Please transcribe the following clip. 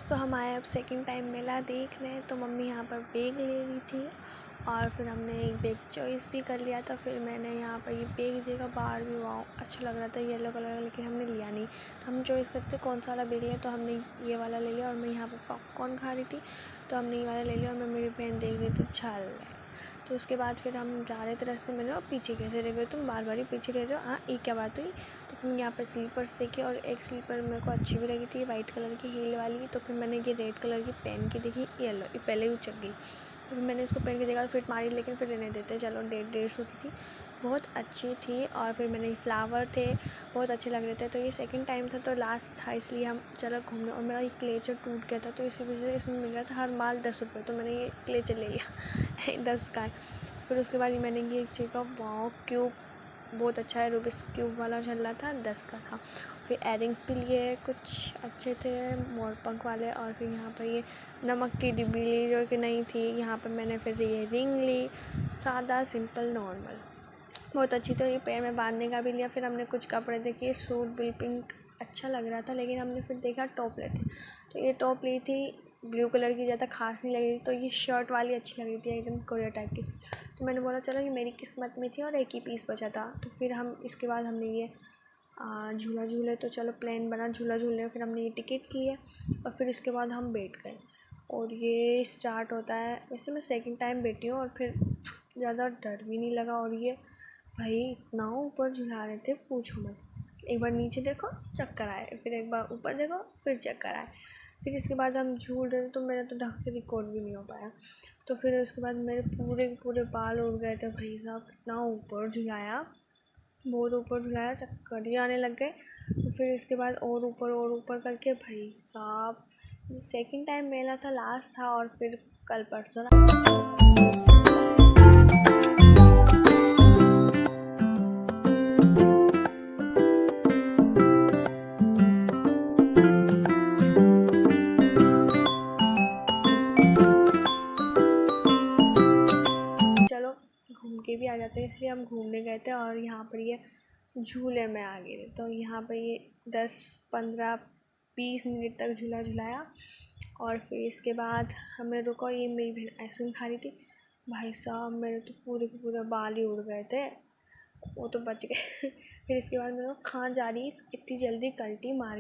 तो हम आए अब सेकंड टाइम मेला देखने। तो मम्मी यहाँ पर बैग ले रही थी और फिर हमने एक बैग चॉइस भी कर लिया था। फिर मैंने यहाँ पर ये बैग देखा बाहर भी, वाह अच्छा लग रहा था येलो कलर, लेकिन हमने लिया नहीं। तो हम चॉइस करते कौन सा वाला बैग लें, तो हमने ये वाला ले लिया। और मैं यहाँ पर पॉपकॉर्न खा रही थी तो हमने ये वाला ले लिया। और मैं मेरी बहन देख रही थी छल। तो उसके बाद फिर हम जा रहे थे रास्ते में, और पीछे कैसे रह गए तुम, बार बार ही पीछे रह रहे हो, हाँ ये क्या बात हुई। तो फिर यहाँ पर स्लीपर्स देखे और एक स्लीपर मेरे को अच्छी भी लगी थी, वाइट कलर की हील वाली। तो फिर मैंने ये रेड कलर की पहन के देखी, येलो ये पहले ही उचक गई। तो फिर मैंने इसको पहन के देखा, फिट मारी, लेकिन फिर रहने देते, चलो 150 की थी, बहुत अच्छी थी। और फिर मैंने फ्लावर थे, बहुत अच्छे लग रहे थे। तो ये सेकंड टाइम था तो लास्ट था, इसलिए हम चलो घूमने। और मेरा ये क्लेचर टूट गया था तो इसी वजह से इसमें मिल रहा था हर माल 10 रुपये, तो मैंने ये क्लेचर ले लिया 10 का है। फिर उसके बाद मैंने ये चेक वाओ क्यूब बहुत अच्छा है, रूबिक्स क्यूब वाला चल रहा था, 10 का था। फिर एयरिंग्स भी लिए, कुछ अच्छे थे मोर पंख वाले। और फिर यहाँ पर ये नमक की डिब्बी ली जो कि नहीं थी। यहाँ पर मैंने फिर ये रिंग ली, सादा सिंपल नॉर्मल, बहुत अच्छी। तो ये पैर में बांधने का भी लिया। फिर हमने कुछ कपड़े देखे, सूट बिल पिंक अच्छा लग रहा था, लेकिन हमने फिर देखा टॉप लेते। तो ये टॉप ली थी ब्लू कलर की, ज़्यादा खास नहीं लग रही। तो ये शर्ट वाली अच्छी लग रही थी एकदम कोरियर टाइप की। तो मैंने बोला चलो ये मेरी किस्मत में थी और एक ही पीस बचा था। तो फिर हम इसके बाद हमने ये झूला झूले, तो चलो प्लान बना झूला झूलने। फिर हमने ये टिकट लिए और फिर इसके बाद हम बैठ गए और ये स्टार्ट होता है। वैसे मैं सेकंड टाइम बैठी हूँ और फिर ज़्यादा डर भी नहीं लगा। और ये भाई इतना ऊपर झुला रहे थे पूछो मत, एक बार नीचे देखो चक्कर आए, फिर एक बार ऊपर देखो फिर चक्कर आए। फिर इसके बाद हम झूल रहे थे तो मेरा तो ढंग से रिकॉर्ड भी नहीं हो पाया। तो फिर उसके बाद मेरे पूरे बाल उड़ गए थे भाई साहब, कितना ऊपर झुलाया, बहुत ऊपर झुलाया, चक्कर ही आने लग गए। तो फिर इसके बाद और ऊपर करके भाई साहब, जो सेकंड टाइम मेला था लास्ट था। और फिर कल परसों चलो घूम के भी आ जाते हैं, इसलिए हम घूमने गए थे। और यहाँ पर ये झूले में आ गए थे। तो यहाँ पर ये 10-15-20 मिनट तक झूला झुलाया। और फिर इसके बाद हमें रुको, ये मेरी बहन आइसक्रीम खा रही थी। भाई साहब मेरे तो पूरे के पूरे बाल ही उड़ गए थे, वो तो बच गए फिर इसके बाद मेरे को कहाँ जा रही, इतनी जल्दी कल्टी मार